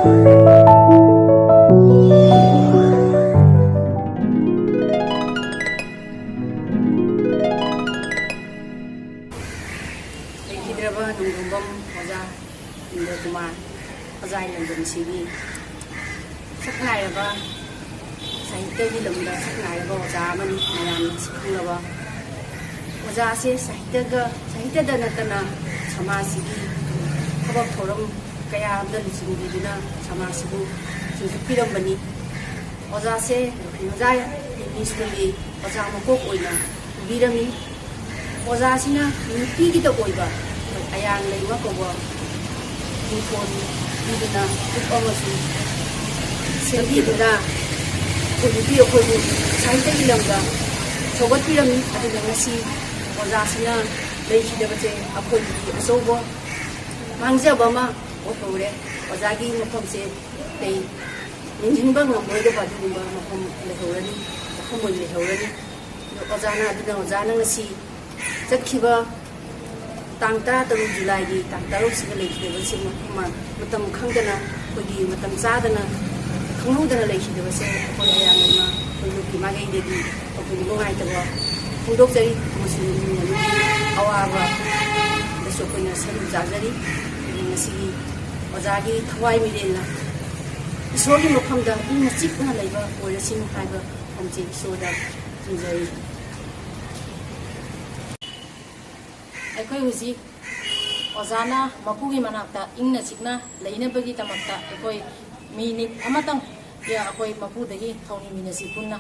Leikhidraba Nungdumbam Oja Indrakumar Ojai Lamdamsigi Saknairaba Sahitya lamda saknairaba oja amani mayamna sikhunglaba oja ase sahitya da natana samasigi thabak thoram kaya amda lusingiduna samasibu singpiram oja se oja initially oja makok oina birami oja sina nupi ki da oiba ayang leiwa ko bo phone biduna upawasu Sendiri Kulipi Okulu, Sahitya Lamda, Sobat Pirami, ada nasi, Ozasina, Lehi Dabate, Okulu, Asobo, Mangza Bama, Okore, Ozagi, Mopomse, they Ninjinbang, Moida Badumba, Mopom Lehorani, Mopom Lehorani, Ozana, Ozana Nasi, Zakiba, Tangta, the July, Tangtaro, Sigalate, the Simma, Matam Kangana, Kudi, Matam Sadana. Kungudana Lehi the Vase, Poyama, Magay, Opungo, Pudokari, Muslim, Awava, the Sopina Sen Zazari, Nasi, Ozagi, Hawaii Milena. So you come down in a sick labor or a single fiber from Jake Soda in the Equi Music Ozana, Mapugi Manata, Inna Signa, Laina Bagita Mata, Equi. Minit amatang ya ako'y mapudagi tawni minasi punna.